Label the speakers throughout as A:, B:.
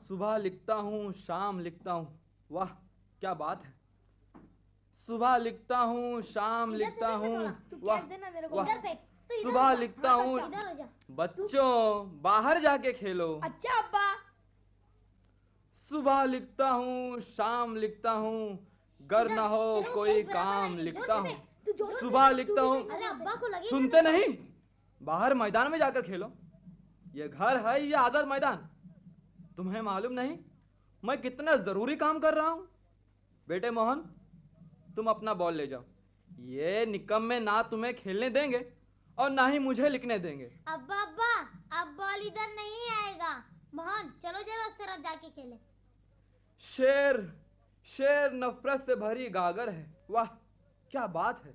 A: सुबह लिखता हूँ शाम लिखता हूँ, वाह क्या बात है। सुबह लिखता हूँ शाम लिखता हूँ, वाह वाह। सुबह लिखता हूँ, बच्चों बाहर जाके खेलो।
B: अच्छा अब्बा।
A: सुबह लिखता हूँ शाम लिखता हूँ, गर ना हो कोई काम लिखता हूँ। सुबह लिखता हूँ, सुनते नहीं? बाहर मैदान में जाकर खेलो। ये घर है या आजाद मैदान? तुम्हें मालूम नहीं मैं कितना जरूरी काम कर रहा हूँ? बेटे मोहन, तुम अपना बॉल ले जाओ। ये निकम्मे ना तुम्हें खेलने देंगे और ना ही मुझे लिखने देंगे।
C: अब्बा अब्बा, अब बॉल इधर नहीं आएगा। मोहन चलो जरा उस तरफ जाके खेले।
A: शेर शेर नफरत से भरी गागर है, वाह क्या बात है।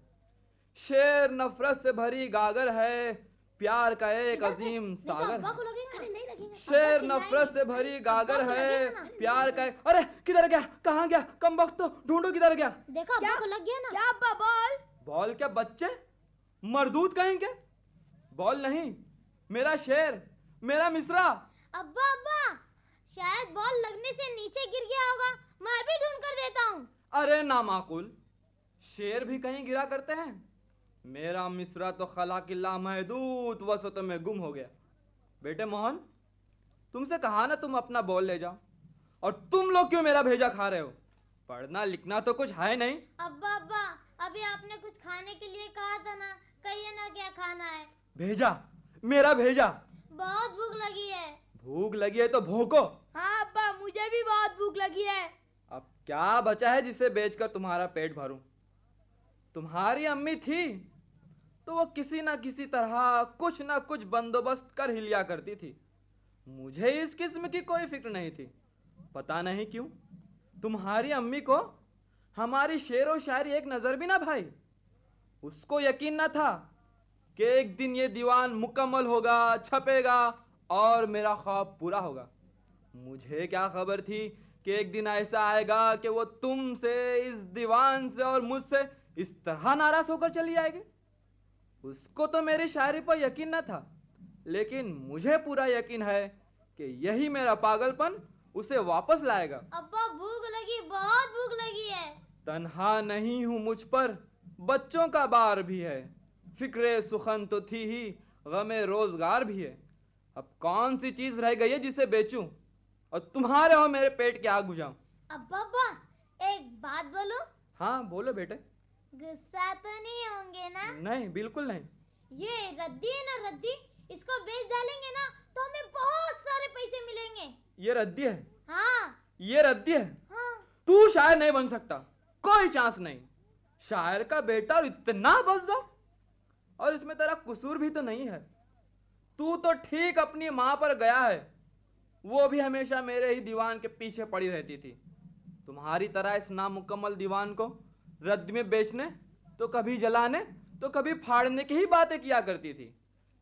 A: शेर नफरत से भरी गागर है, प्यार का एक अजीम सागर है। शेर नफरत से भरी गागर है, प्यार का एक... अरे किधर गया, कहाँ गया कमबख्त, तो ढूंढो किधर गया।
C: देखो अब्बा को लग गया ना।
B: क्या अब्बा? बॉल?
A: बॉल क्या बच्चे, मरदूत कहेंगे? बॉल नहीं, मेरा शेर, मेरा मिसरा।
C: अब्बा अब्बा, शायद बॉल लगने से नीचे गिर गया होगा, मैं भी ढूंढ कर देता हूँ।
A: अरे नामाकुल, शेर भी कहीं गिरा करते हैं? मेरा मिसरा तो खलाकिल्ला महदूद वसतों में गुम हो गया। बेटे मोहन, तुमसे कहा ना तुम अपना बॉल ले जाओ, और तुम लोग क्यों मेरा भेजा खा रहे हो? पढ़ना लिखना तो कुछ है नहीं।
C: अब्बा अब्बा, अभी आपने कुछ खाने के लिए कहा था ना, कहिए ना क्या खाना है।
A: भेजा, मेरा भेजा।
C: बहुत भूख लगी है।
A: भूख लगी है तो भूखो।
B: हाँ अब्बा, मुझे भी बहुत भूख लगी है।
A: अब क्या बचा है जिसे बेचकर तुम्हारा पेट भरूं? तुम्हारी अम्मी थी तो वो किसी ना किसी तरह कुछ ना कुछ बंदोबस्त कर ही लिया करती थी। मुझे इस किस्म की कोई फिक्र नहीं थी। पता नहीं क्यों तुम्हारी अम्मी को हमारी शेर और शायरी एक नजर भी ना भाई। उसको यकीन न था कि एक दिन ये दीवान मुकम्मल होगा, छपेगा और मेरा ख्वाब पूरा होगा। मुझे क्या खबर थी कि एक दिन ऐसा आएगा कि वो तुमसे, इस दीवान से और मुझसे इस तरह नाराज होकर चली जाएगी। उसको तो मेरी शायरी पर यकीन न था, लेकिन मुझे पूरा यकीन है कि यही मेरा पागलपन उसे वापस लाएगा।
C: अब्बा भूख लगी, बहुत भूख लगी है।
A: तन्हा नहीं हूं, मुझ पर बच्चों का बार भी है। फिक्रे सुखन तो थी ही, गमे रोजगार भी है। अब कौन सी चीज रह गई है जिसे बेचूं और तुम्हारे हो मेरे पेट की आग बुझाऊं?
C: अब्बा अब्बा, एक बात बोलो।
A: हाँ बोलो बेटे।
C: गुस्सा तो नहीं होंगे ना?
A: नहीं, बिल्कुल नहीं।
C: ये रद्दी है ना, रद्दी, इसको बेच डालेंगे ना तो हमें बहुत सारे पैसे मिलेंगे।
A: ये रद्दी है?
C: हाँ।
A: ये रद्दी है?
C: हाँ।
A: तू शायर नहीं बन सकता, कोई चांस नहीं। शायर का बेटा और इतना बस जाओ, और इसमें तेरा कसूर भी तो नहीं है। तू तो ठीक अपनी माँ पर गया है, वो भी हमेशा मेरे ही दीवान के पीछे पड़ी रहती थी। तुम्हारी तरह इस नामुकम्मल दीवान को रद्द में बेचने, तो कभी जलाने तो कभी फाड़ने की ही बातें किया करती थी।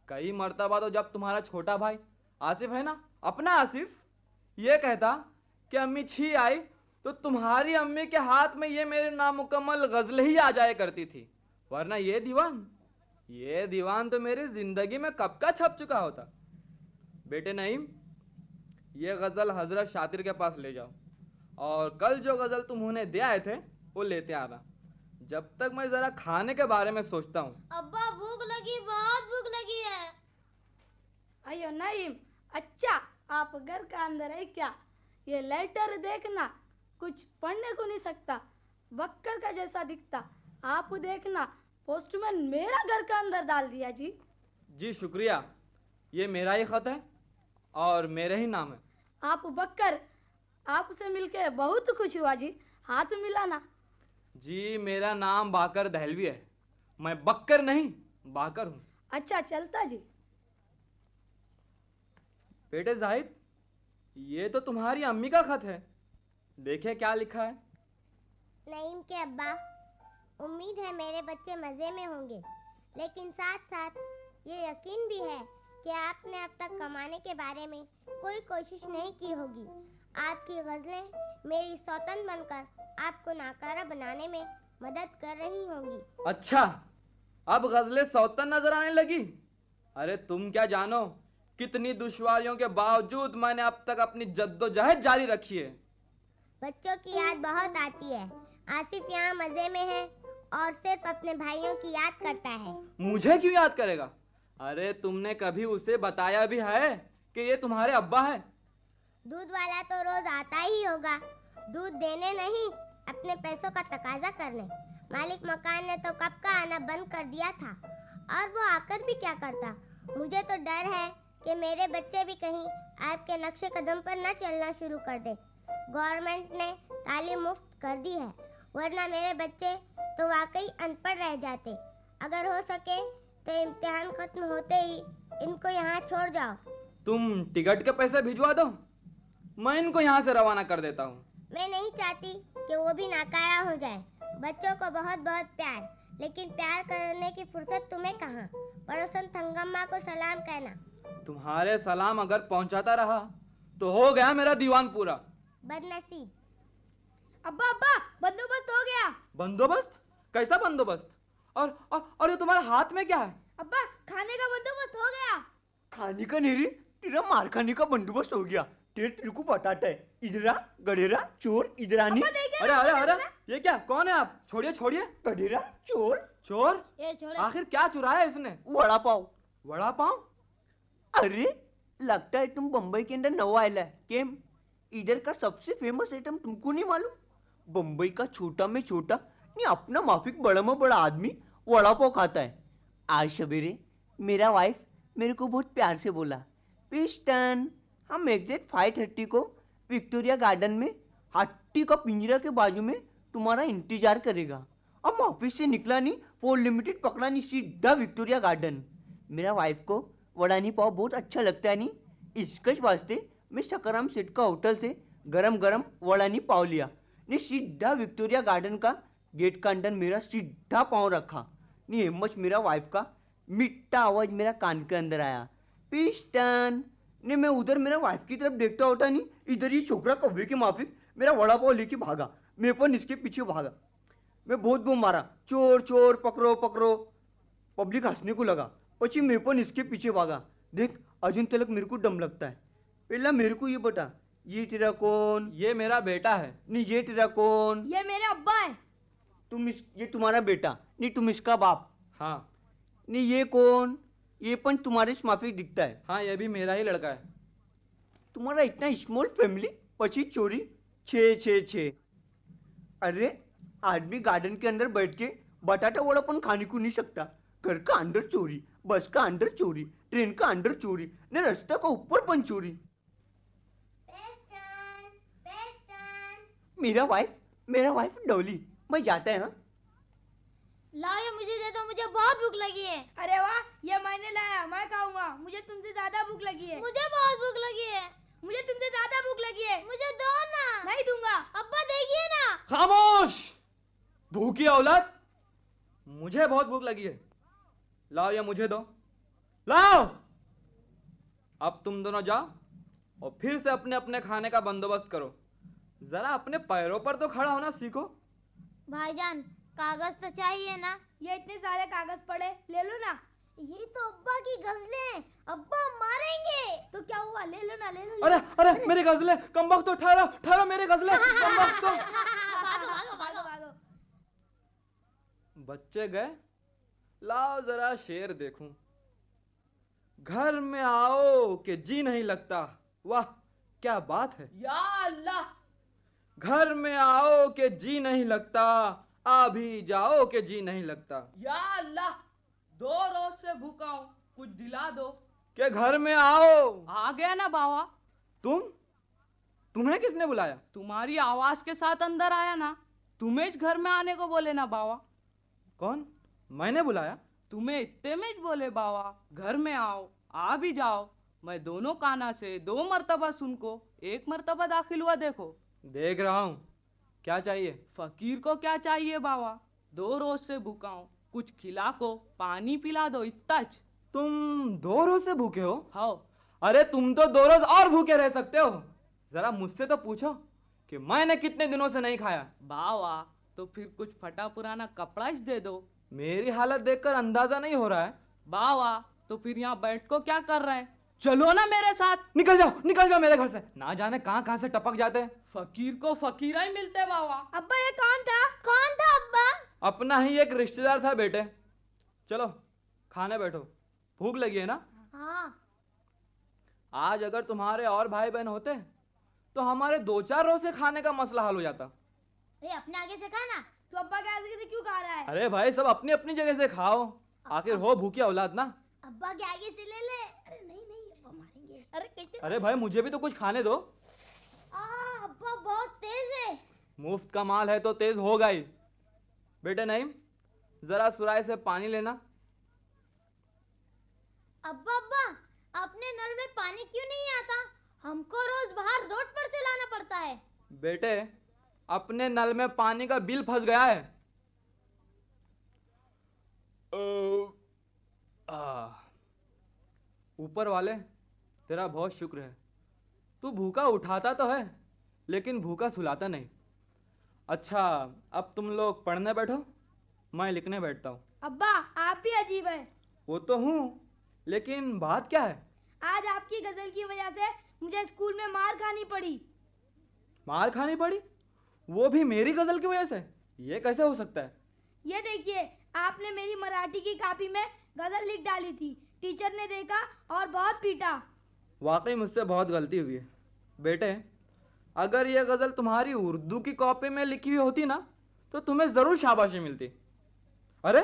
A: कई मर्तबा तो जब तुम्हारा छोटा भाई आसिफ है ना, अपना आसिफ, ये कहता कि अम्मी छी आई, तो तुम्हारी अम्मी के हाथ में ये मेरे नामुकम्मल गजल ही आ जाया करती थी। वरना ये दीवान तो मेरी जिंदगी में कब का छप चुका होता। बेटे नईम, ये गजल हजरत शातिर के पास ले जाओ, और कल जो गजल तुम उन्हें दे आए थे वो लेते आना। जब तक मैं जरा खाने के बारे में सोचता हूँ।
C: अब्बा भूख लगी, बहुत भूख लगी है।
B: अयो नईम, अच्छा आप घर का अंदर है क्या? ये लेटर देखना, कुछ पढ़ने को नहीं सकता, बक्कर का जैसा दिखता। आप देखना, पोस्टमैन मेरा घर का अंदर डाल दिया जी।
A: जी शुक्रिया, ये मेरा ही खत है और मेरे ही नाम है।
B: आप बक्कर, आपसे मिलके बहुत खुश हुआ जी, हाथ मिलाना।
A: जी मेरा नाम बाकर दहलवी है, मैं बक्कर नहीं बाकर हूँ।
B: अच्छा चलता जी।
A: बेटे जाहिद, ये तो तुम्हारी अम्मी का खत है, देखे क्या लिखा है।
C: नईम के अब्बा, उम्मीद है मेरे बच्चे मज़े में होंगे, लेकिन साथ साथ ये यकीन भी है कि आपने अब तक कमाने के बारे में कोई कोशिश नहीं की होगी। आपकी गज़लें मेरी सौतन बनकर आपको नाकारा बनाने में मदद कर रही होंगी।
A: अच्छा, अब गजलें सौतन नजर आने लगी? अरे तुम क्या जानो कितनी दुश्वारियों के बावजूद मैंने अब तक अपनी जद्दोजहद जारी रखी है।
C: बच्चों की याद बहुत आती है। आसिफ यहाँ मजे में है और सिर्फ अपने भाइयों की याद करता है।
A: मुझे क्यों याद करेगा? अरे तुमने कभी उसे बताया भी है कि ये तुम्हारे अब्बा है?
C: दूध वाला तो रोज आता ही होगा, दूध देने नहीं, अपने पैसों का तकाजा करने। मालिक मकान ने तो कब का आना बंद कर दिया था, और वो आकर भी क्या करता। मुझे तो डर है कि मेरे बच्चे भी कहीं आपके नक्शे कदम पर न चलना शुरू कर दे। गवर्नमेंट ने तालीम मुफ्त कर दी है, वरना मेरे बच्चे तो वाकई अनपढ़ रह जाते। अगर हो सके तो इम्तिहान खत्म होते ही इनको यहाँ छोड़ जाओ।
A: तुम टिकट के पैसे भिजवा दो, मैं इनको यहाँ से रवाना कर देता हूँ।
C: मैं नहीं चाहती कि वो भी नाकारा हो जाए। बच्चों को बहुत बहुत प्यार, लेकिन प्यार करने की फुर्सत तुम्हें कहाँ। पड़ोसन थंगम्मा को सलाम कहना।
A: तुम्हारे सलाम अगर पहुंचाता रहा तो हो गया मेरा दीवान पूरा।
C: बदनसीब।
B: अब्बा अब्बा, बंदोबस्त हो गया।
A: बंदोबस्त? कैसा बंदोबस्त? और ये तुम्हारे हाथ में क्या है?
B: अब्बा, खाने का बंदोबस्त हो गया।
D: खाने का नहीं रे, तेरा मार खाने का बंदोबस्त हो गया। तेरे को बताता है, इधरा गडेरा चोर इधरानी।
B: अब्बा, देखिए
A: अरे
B: ना,
A: अरे
B: देखिए
A: अरे,
B: ना।
A: ये क्या? कौन है आप? छोड़िए छोड़िए।
D: गडेरा चोर
A: चोर?
B: ये छोड़े।
A: आखिर क्या चुराया इसने?
D: वड़ा पाव।
A: वड़ा पाव?
D: अरे लगता है तुम बम्बई के अंदर नवा आयला है। केम इधर का सबसे फेमस आइटम तुमको नहीं मालूम? बम्बई का छोटा में छोटा नहीं अपना माफिक बड़ा में बड़ा आदमी वड़ा पाव खाता है। आज सवेरे मेरा वाइफ मेरे को बहुत प्यार से बोला, पिस्टन हम एग्जैक्ट 5:30 को विक्टोरिया गार्डन में हाथी का पिंजरा के बाजू में तुम्हारा इंतजार करेगा। अब मैं ऑफिस से निकला नहीं, 4 लिमिटेड पकड़ा नहीं, सीधा विक्टोरिया गार्डन। मेरा वाइफ को वड़ानी पाव बहुत अच्छा लगता है नहीं, इसके वास्ते मैं सकाराम सेठ का होटल से गरम गरम वड़ानी पाव लिया नहीं, सीधा विक्टोरिया गार्डन का गेट का अंदर मेरा सीधा पाँव रखा नहीं। हिम्मत मेरा वाइफ का मीठा आवाज मेरा कान के अंदर आया, पिस्टन ने। मैं उधर मेरा वाइफ की तरफ देखता होता नहीं, इधर ये छोकरा कौवे के माफिक मेरा वड़ा पाव लेके भागा। मैं पण इसके पीछे भागा। मैं बहुत बूम मारा, चोर चोर पकड़ो पकड़ो। पब्लिक हंसने को लगा, पची मैं पण इसके पीछे भागा। देख अजून तलक मेरे को डम लगता है। पहला मेरे को ये बता, ये तेरा कौन?
A: ये मेरा बेटा है।
D: नहीं ये तेरा कौन?
B: ये मेरे अब्बा है।
D: ये तुम्हारा बेटा नहीं, तुम इसका बाप।
A: हाँ।
D: नहीं ये कौन? ये पण तुम्हारे से माफिक दिखता है।
A: हाँ, ये भी मेरा ही लड़का है।
D: तुम्हारा इतना स्मॉल फैमिली, पची चोरी 666। अरे आदमी गार्डन के अंदर बैठ के बटाटा वड़ा पण खाने को नहीं सकता। घर का अंदर चोरी, बस का अंदर चोरी, ट्रेन का अंदर चोरी, ने रास्ता का ऊपर पण चोरी।
C: पेस्टन, पेस्टन।
D: मेरा वाइफ डॉली, मैं जाता है। हाँ
C: लाओ ये मुझे दे दो, मुझे बहुत भूख लगी है।
B: अरे वाह, ये मैंने लाया, मैं खाऊंगा। मुझे तुमसे ज्यादा भूख लगी है।
C: मुझे बहुत भूख लगी है।
B: मुझे तुमसे ज्यादा भूख लगी है।
C: मुझे दो ना।
B: नहीं दूंगा।
C: अब्बा देखिए ना।
A: खामोश भूखी औलाद, मुझे बहुत भूख लगी है। लाओ ये मुझे दो, लाओ। अब तुम दोनों जाओ और फिर से अपने अपने खाने का बंदोबस्त करो। जरा अपने पैरों पर तो खड़ा होना सीखो।
C: भाईजान कागज तो चाहिए ना।
B: ये इतने सारे कागज पड़े, ले लो ना।
C: ये तो अब्बा की गजलें हैं, अब्बा मारेंगे।
B: तो क्या हुआ, ले लो ना, ले लो।
A: अरे अरे मेरी गजलें, कमबख्त तो ठहरो ठहरो, मेरी गजलें, कमबख्त तो।
B: भागो भागो भागो भागो।
A: बच्चे गए, लाओ जरा शेर देखूं। घर में आओ कि जी नहीं लगता, वाह क्या बात है।
E: या अल्लाह,
A: घर में आओ कि जी नहीं लगता, आ भी जाओ कि जी नहीं लगता।
E: या अल्लाह, 2 रोज से भूखा हूँ, कुछ दिला दो।
A: के घर में आओ।
E: आ गया ना बावा,
A: तुम्हें किसने बुलाया?
E: तुम्हारी आवाज के साथ अंदर आया ना। तुम्हें इस घर में आने को बोले ना बावा।
A: कौन? मैंने बुलाया?
E: तुम्हें इतने में ही बोले बावा, घर में आओ, आ भी जाओ। मैं दोनों काना से 2 मर्तबा सुन को 1 मर्तबा दाखिल हुआ। देखो
A: देख रहा हूं, क्या चाहिए?
E: फकीर को क्या चाहिए बावा, 2 रोज से भूखा हूँ, कुछ खिला को, पानी पिला दो, इतना।
A: तुम 2 रोज से भूखे हो?
E: हाँ।
A: अरे तुम तो 2 रोज और भूखे रह सकते हो। जरा मुझसे तो पूछो कि मैंने कितने दिनों से नहीं खाया।
E: बावा तो फिर कुछ फटा पुराना कपड़ा ही दे दो।
A: मेरी हालत देखकर अंदाजा नहीं हो रहा है।
E: बावा तो फिर यहाँ बैठ को क्या कर रहे हैं, चलो ना मेरे साथ।
A: निकल जाओ मेरे घर से। ना जाने कहाँ कहाँ से टपक जाते हैं।
E: फकीर को फकीरा ही मिलते बाबा।
B: अब्बा ये कौन था?
C: कौन था अब्बा?
A: अपना ही एक रिश्तेदार था बेटे। चलो खाने बैठो, भूख लगी है ना।
C: हाँ।
A: आज अगर तुम्हारे और भाई बहन होते तो हमारे 2-4 रोज से खाने का मसला हल हो जाता।
C: अरे अपने आगे से खाना।
B: तो अब्बा के आगे से क्यों खा रहा है?
A: अरे भाई सब अपनी अपनी जगह से खाओ, आखिर हो भूखी औलाद ना।
C: अब्बा के आगे से ले ले। अरे नहीं अब्बा मारेंगे। अरे कैसे?
A: अरे भाई मुझे भी तो कुछ खाने दो।
C: अब्बा बहुत तेज है।
A: मुफ्त का माल है तो तेज होगा ही। बेटे नईम, जरा सुराय से पानी लेना।
C: अब्बा अपने नल में पानी क्यों नहीं आता? हमको रोज बाहर रोड पर से लाना पड़ता है।
A: बेटे अपने नल में पानी का बिल फंस गया है। ऊपर वाले तेरा बहुत शुक्र है, तू भूखा उठाता तो है लेकिन भूखा सुलाता नहीं। अच्छा अब तुम लोग पढ़ने बैठो, मैं लिखने बैठता हूँ।
B: अब्बा आप भी अजीब है।
A: वो तो हूँ, लेकिन बात क्या है?
B: आज आपकी गजल की वजह से मुझे स्कूल में मार खानी पड़ी।
A: मार खानी पड़ी? वो भी मेरी गजल की वजह से? ये कैसे हो सकता है?
B: ये देखिए, आपने मेरी मराठी की कॉपी में गजल लिख डाली थी। टीचर ने देखा और बहुत पीटा।
A: वाकई मुझसे बहुत गलती हुई है। बेटे अगर ये गजल तुम्हारी उर्दू की कॉपी में लिखी हुई होती ना तो तुम्हें जरूर शाबाशी मिलती। अरे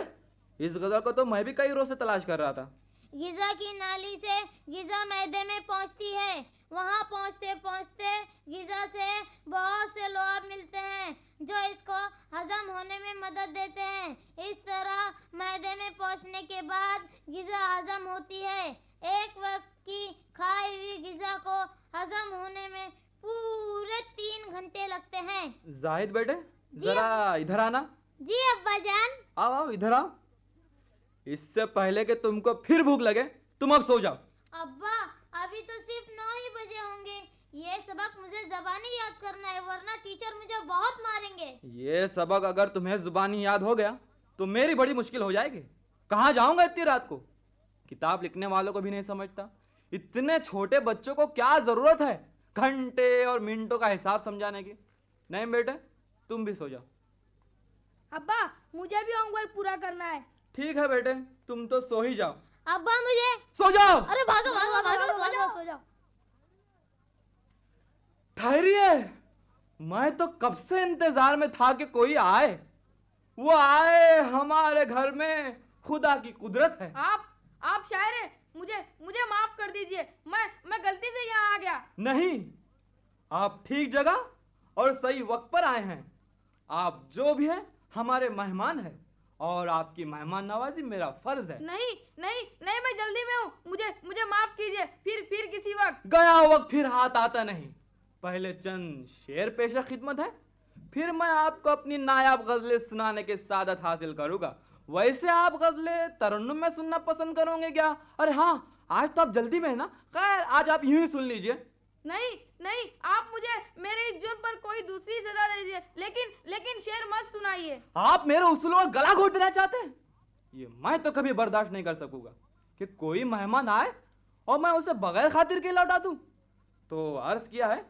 A: इस गजल को तो मैं भी कई रोज से तलाश कर रहा था।
C: गिजा की नाली से गिजा मैदे में पहुंचती है। वहां पहुंचते पहुंचते गिजा से बहुत से लुआब मिलते हैं जो इसको हजम होने में मदद देते हैं। इस तरह मैदे में पहुंचने के बाद गिजा हजम होती है। एक वक्त की खाई हुई गिजा को हजम होने में पूरे 3 घंटे लगते हैं।
A: जाहिद बेटे जरा इधर आना।
C: जी अब्बा जान।
A: आओ आओ इधर आओ। इससे पहले कि तुमको फिर भूख लगे तुम अब सो जाओ।
C: अब्बा अभी तो सिर्फ 9 ही बजे होंगे। ये सबक मुझे ज़बानी याद करना है वरना टीचर मुझे बहुत मारेंगे।
A: ये सबक अगर तुम्हें जुबानी याद हो गया तो मेरी बड़ी मुश्किल हो जाएगी। कहाँ जाऊंगा इतनी रात को? किताब लिखने वालों को भी नहीं समझता, इतने छोटे बच्चों को क्या जरूरत है घंटे और मिनटों का हिसाब समझाने की। नहीं बेटे तुम भी सो जाओ।
B: अब्बा मुझे भी होमवर्क पूरा करना है।
A: ठीक है बेटे तुम तो सो ही जाओ।
C: अब्बा मुझे।
A: सो जाओ।
C: अरे भागो भागो भागो सो जाओ।
B: सो जाओ।
A: ठहरिए, मैं तो कब से इंतजार में था कि कोई आए। वो आए हमारे घर में, खुदा की कुदरत है।
B: आप शायर हैं, मुझे माफ कर दीजिए। मैं गलती से यहाँ आ गया।
A: नहीं, आप ठीक जगह और सही वक्त पर आए हैं। आप जो भी हैं हमारे मेहमान हैं और आपकी मेहमान नवाजी मेरा फर्ज है।
B: नहीं मैं जल्दी में हूँ। मुझे माफ कीजिए। फिर किसी वक्त।
A: गया वक्त फिर हाथ आता नहीं। पहले चंद शेर पेशा खिदमत है, फिर मैं आपको अपनी नायाब गजलें सुनाने की सादत हासिल करूंगा। वैसे आप गजलें तरन्नुम में सुनना पसंद करोगे क्या? अरे हाँ आज तो आप जल्दी में है ना। खैर आज आप यूं ही सुन लीजिए।
B: नहीं आप मुझे मेरे इस जुर्म पर कोई दूसरी सजा दे दीजिए, लेकिन शेर मत सुनाइए।
A: आप मेरे उसूलों का गला घोट देना चाहते हैं? ये मैं तो कभी बर्दाश्त नहीं कर सकूंगा कि कोई मेहमान आए और मैं उसे बगैर खातिर के लौटा दूं। तो अर्ज किया है,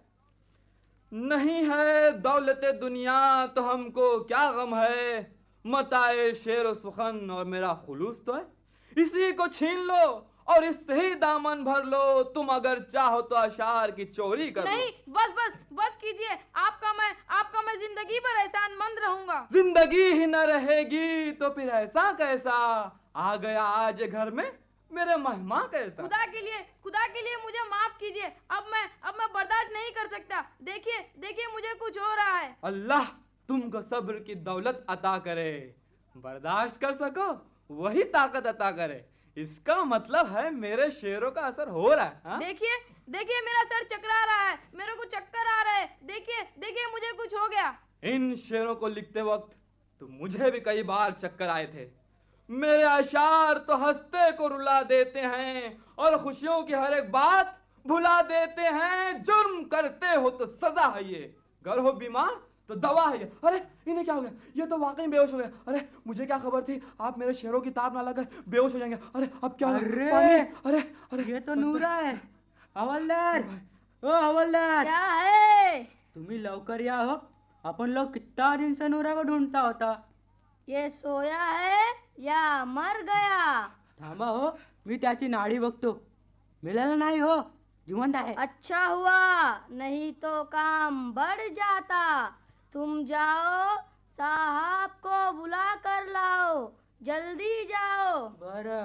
A: नहीं है दौलत दुनिया तो हमको क्या गम है, मताए शेर व सुखन और मेरा खुलूस तो है। इसी को छीन लो और इससे ही दामन भर लो, तुम अगर चाहो तो अशार की चोरी कर
B: नहीं बस कीजिए। आपका मैं जिंदगी भर एहसानमंद रहूंगा।
A: जिंदगी ही न रहेगी तो फिर ऐसा कैसा आ गया आज घर में मेरे मेहमान कैसा।
B: खुदा के लिए मुझे माफ कीजिए। अब मैं बर्दाश्त नहीं कर सकता। देखिए मुझे कुछ हो रहा है।
A: अल्लाह तुमको सब्र की दौलत अता करे। बर्दाश्त कर सको वही ताकत अता करे। इसका मतलब है मेरे शेरों का असर हो रहा है। हाँ?
B: देखिए मेरा सर चकरा रहा है। मेरे को चक्कर आ रहा है। देखिए मुझे कुछ हो गया।
A: इन शेरों को लिखते वक्त तो मुझे भी कई बार चक्कर आए थे। मेरे अशार तो हंसते को रुला देते हैं और खुशियों की हर एक बात भुला देते हैं। जुर्म करते हो तो सजा है ये, घर हो बीमार तो दवा है ये। अरे इन्हें क्या हो गया, ये तो वाकई बेहोश हो गया। अरे मुझे क्या खबर थी, आप मेरे शेरों की ताप ना लगाए, बेहोश हो जाएंगे। अरे अब क्या होगा?
E: अरे!
A: पानी, अरे अरे
E: ये तो नूरा है। हवलदार, ओ हवलदार,
B: क्या है?
E: तुम्ही लवकर या हो. आपण लोग कितना दिन से नूरा को ढूंढता होता.
B: ये सोया है या मर गया?
E: थांबा हो, मी त्याची नाडी बघतो. मिळालं नाही हो, जिवंत आहे.
B: अच्छा हुआ, नहीं तो काम बढ़ जाता। तुम जाओ, साहब को बुला कर लाओ, जल्दी जाओ।
E: बरं.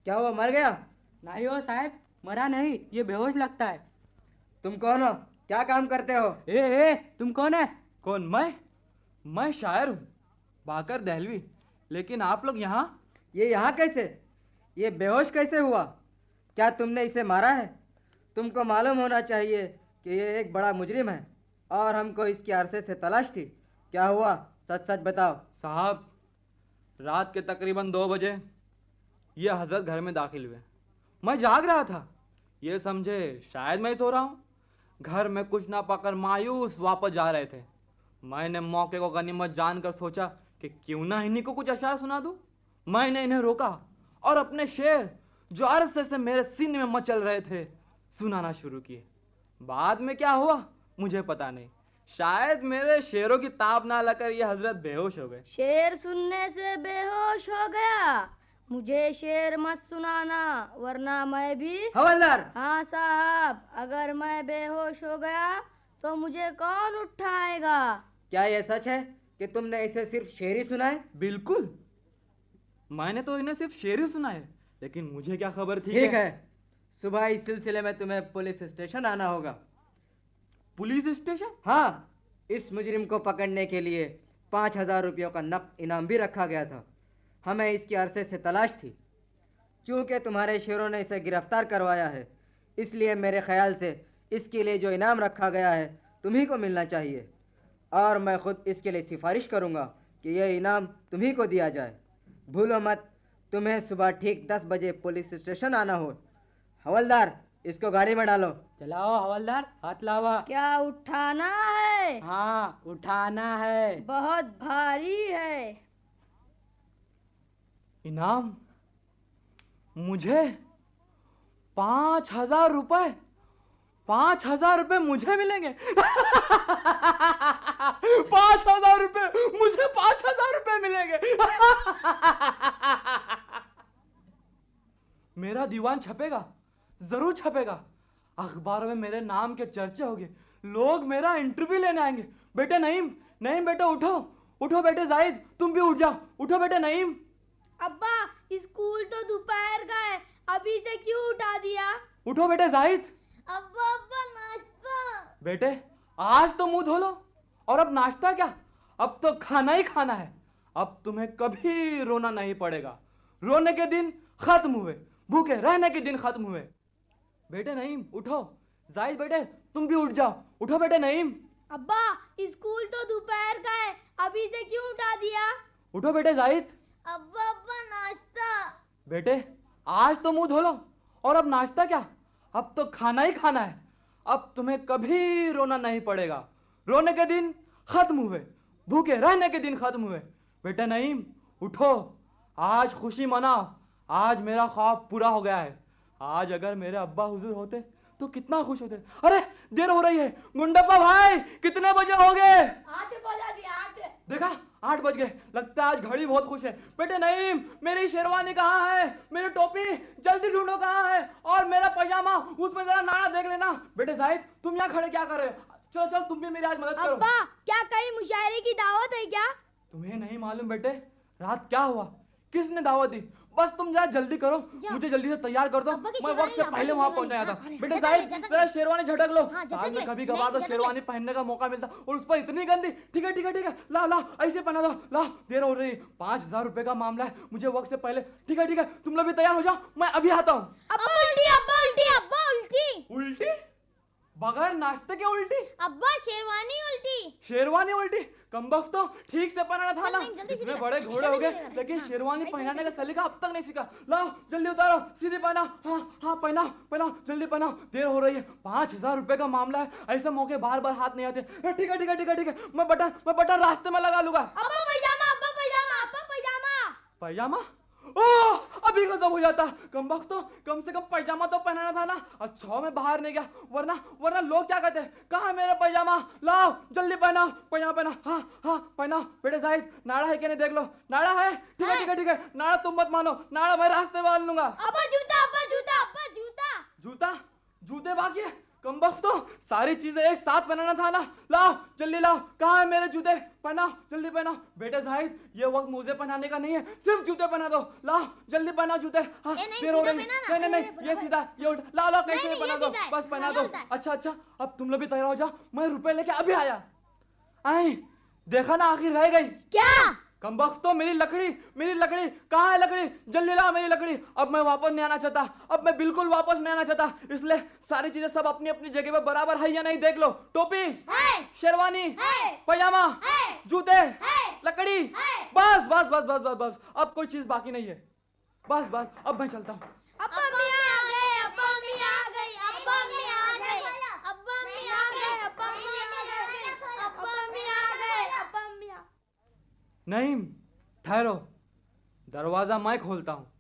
F: क्या हुआ, मर गया?
E: नाही हो साहेब, मरा नहीं, ये बेहोश लगता है.
F: तुम कौन हो, क्या काम करते हो?
E: ए, तुम कौन है?
A: कौन? मैं शायर हूँ, बाकर दहलवी। लेकिन आप लोग यहाँ?
F: ये यहाँ कैसे? ये बेहोश कैसे हुआ? क्या तुमने इसे मारा है? तुमको मालूम होना चाहिए कि ये एक बड़ा मुजरिम है और हमको इसकी अरसे से तलाश थी। क्या हुआ, सच सच बताओ।
A: साहब, रात के तकरीबन 2 बजे ये हजरत घर में दाखिल हुए। मैं जाग रहा था, ये समझे शायद मैं सो रहा हूँ। घर में कुछ ना पाकर मायूस वापस जा रहे थे। मैंने मौके को गनीमत जानकर सोचा कि क्यों ना इन्हीं को कुछ अशार सुना दूं। मैंने इन्हें रोका और अपने शेर जो अरसे से मेरे सीने में मचल रहे थे सुनाना शुरू किए। बाद में क्या हुआ मुझे पता नहीं, शायद मेरे शेरों की ताप ना लगकर ये हजरत बेहोश हो गए।
B: शेर सुनने से बेहोश हो गया? मुझे शेर मत सुनाना, वरना मैं भी।
F: हवलदार,
B: हाँ साहब, अगर मैं बेहोश हो गया तो मुझे कौन उठाएगा?
F: क्या ये सच है कि तुमने इसे सिर्फ शेर ही सुना है?
A: बिल्कुल, मैंने तो इन्हें सिर्फ शेर ही सुना है, लेकिन मुझे क्या खबर थी।
F: ठीक है, सुबह इस सिलसिले में तुम्हें पुलिस स्टेशन आना होगा।
A: Police station?
F: हाँ, इस मुजरिम को पकड़ने के लिए 5,000 रुपयों का नकद इनाम भी रखा गया था। हमें इसकी अरसे से तलाश थी। चूँकि तुम्हारे शेरों ने इसे गिरफ्तार करवाया है, इसलिए मेरे ख्याल से इसके लिए जो इनाम रखा गया है तुम्ही को मिलना चाहिए, और मैं खुद इसके लिए सिफारिश करूँगा कि यह इनाम तुम्ही को दिया जाए। भूलो मत, तुम्हें सुबह ठीक 10 बजे पुलिस स्टेशन आना हो। हवलदार, इसको गाड़ी में डालो।
E: चलाओ हवलदार, हाथ लावा.
B: क्या उठाना है?
E: हाँ, उठाना है.
B: बहुत भारी है।
A: इनाम मुझे 5,000 रुपए? 5,000 रुपए मुझे मिलेंगे? 5,000 रुपए मुझे, 5,000 रुपए मिलेंगे? मेरा दीवान छपेगा, जरूर छपेगा। अखबारों में मेरे नाम के चर्चे होंगे, लोग मेरा इंटरव्यू लेने आएंगे। बेटे नईम, नईम बेटे उठो, उठो बेटे जाहिद, तुम भी उठ जाओ, उठो बेटे नईम।
B: अब्बा, स्कूल तो दोपहर का है, अभी से क्यों उठा दिया?
A: उठो बेटे जाहिद।
C: अब्बा अब्बा नाश्ता।
A: बेटे आज तो मुंह धो लो, और अब नाश्ता क्या, अब तो खाना ही खाना है। अब तुम्हें कभी रोना नहीं पड़ेगा, रोने के दिन खत्म हुए, भूखे रहने के दिन खत्म हुए। बेटे नईम उठो, जाहिद बेटे तुम भी उठ जाओ, उठो बेटे नईम।
B: अब्बा, स्कूल तो दोपहर का है, अभी से क्यों उठा दिया?
A: उठो बेटे जाहिद।
C: अब्बा अब्बा नाश्ता।
A: बेटे आज तो मुंह धो लो, और अब नाश्ता क्या, अब तो खाना ही खाना है। अब तुम्हें कभी रोना नहीं पड़ेगा, रोने के दिन खत्म हुए, भूखे रहने के दिन खत्म हुए। बेटा नईम उठो, आज खुशी मनाओ, आज मेरा ख्वाब पूरा हो गया है। आज अगर मेरे अब्बा हुजूर होते तो कितना खुश होते। अरे देर हो रही है, गुंडप्पा भाई कितने बजे हो गए?
B: 8 बजा दिया, 8।
A: देखा 8 बज गए, लगता है आज घड़ी बहुत खुश है। बेटे नईम, मेरी शेरवानी कहाँ है, मेरी टोपी जल्दी ढूंढो कहाँ है, और मेरा पजामा उसमें जरा नाड़ा देख लेना। बेटे जाहिद तुम यहाँ खड़े क्या कर रहे हो, चलो चलो तुम भी मेरी आज मदद करो।
B: अब्बा, क्या कहीं मुशायरे की दावत है क्या?
A: तुम्हें नहीं मालूम बेटे रात क्या हुआ, किसने दावत दी? बस तुम जरा जल्दी करो, मुझे जल्दी से तैयार कर दो,
C: अब्बा की
A: मैं वक्त से
C: शेरवानी,
A: पहले
C: अब्बा
A: वहां
C: की
A: पहुंच जाता।
C: शेरवानी।
A: बेटे
C: झटक
A: जाहिद
C: ले, झटक
A: जरा
C: ले।
A: शेरवानी झटक लो,
C: हाँ, झटक
A: साल में
C: ले।
A: कभी
C: नहीं,
A: कभार तो
C: झटक ले।
A: शेरवानी पहनने का मौका मिलता, और उस पर इतनी गंदी। ठीक है ठीक है ठीक है, ला ला ऐसे पहना दो, ला देर हो रही, 5,000 रुपए का मामला है, मुझे वक्त से पहले। ठीक है तुम लोग भी तैयार हो जाओ, मैं अभी आता हूँ।
C: अब्बा उल्टी, अब्बा उल्टी, अब्बा उल्टी।
A: उल्टी? बगैर नाश्ते के उल्टी?
C: अब्बा शेरवानी उल्टी।
A: शेरवानी उल्टी? कमबख्त तो ठीक से पहनाना था ना।
C: चल, जल्दी
A: इतने
C: सीधे
A: बड़े
C: कर,
A: घोड़े हो गए,
C: जल्दी कर।
A: लेकिन शेरवानी पहनाने का सलीका अब तक नहीं सीखा। लाओ जल्दी उतारो, सीधे पहना। हाँ हाँ पहनाओ पहनाओ, जल्दी पहनाओ, देर हो रही है। 5,000 रुपए का मामला है, ऐसे मौके बार बार हाथ नहीं आते। ठीक है ठीक है ठीक है ठीक है, मैं बटन रास्ते में लगा लूंगा।
B: अब्बा पैजामा, अब्बा पैजामा, अब्बा पैजामा।
A: पैजामा? ओह अभी खत्म हो जाता। कमबख्त तो कम से कम पैजामा तो पहनाना था ना। अच्छा मैं बाहर नहीं गया, वरना लोग क्या कहते हैं। कहाँ है मेरा पैजामा? लाओ जल्दी पहना, पैजामा पहना। हाँ हाँ पहना। बेटे जाहिद, नाड़ा है कि नहीं देख लो। नाड़ा है? ठीक है ठीक है ठीक है, नाड़ा तुम मत मानो, नाड़ा मैं रास्ते बांध लूंगा।
B: अब्बा जूता, अब्बा जूता, अब्बा जूता।
A: जूता? जूते बाकी है? कमबख्त तो सारी चीजें एक साथ पहनाना था ना। लाओ जल्दी लाओ, कहाँ है मेरे जूते? पहनाओ जल्दी पहनाओ। बेटे जाहिद, ये वक्त मुझे पहनाने का नहीं है, सिर्फ जूते पहना दो। लाओ जल्दी पहनाओ जूते। हाँ
C: नहीं,
A: देर हो
C: सीधा
A: रही।
C: पहना ना।
A: नहीं ये सीधा, ये उल्टा। लाओ लाओ कैसे
C: नहीं,
A: पहना
C: ये
A: दो,
C: सीधा है।
A: बस पहना
C: हाँ,
A: दो।
C: ये उल्टा है।
A: अच्छा अब तुम लोग भी तैयार हो जाओ, मैं रुपए लेके अभी आया। आई देखा ना, आखिर रह गई।
C: क्या?
A: कमबख्त तो मेरी लकड़ी कहाँ है? लकड़ी जल्दी लाओ मेरी लकड़ी। अब मैं वापस नहीं आना चाहता, अब मैं बिल्कुल वापस नहीं आना चाहता। इसलिए सारी चीजें सब अपनी अपनी जगह पे बराबर है या नहीं देख लो। टोपी
C: है,
A: शेरवानी
C: है,
A: पैजामा
C: है,
A: जूते
C: है,
A: लकड़ी,
C: है।
A: बस बस बस बस बस बस, अब कोई चीज बाकी नहीं है। बस बस अब मैं चलता हूँ।
B: अब्बा अम्मी आ गए, अब्बा अम्मी आ गई, अब्बा अम्मी आ गए, अब्बा अम्मी आ गए, अब्बा अम्मी आ गए, अब्बा अम्मी आ गए, अब्बा अम्मी आ।
A: नहीं ठहरो, दरवाजा मैं खोलता हूँ।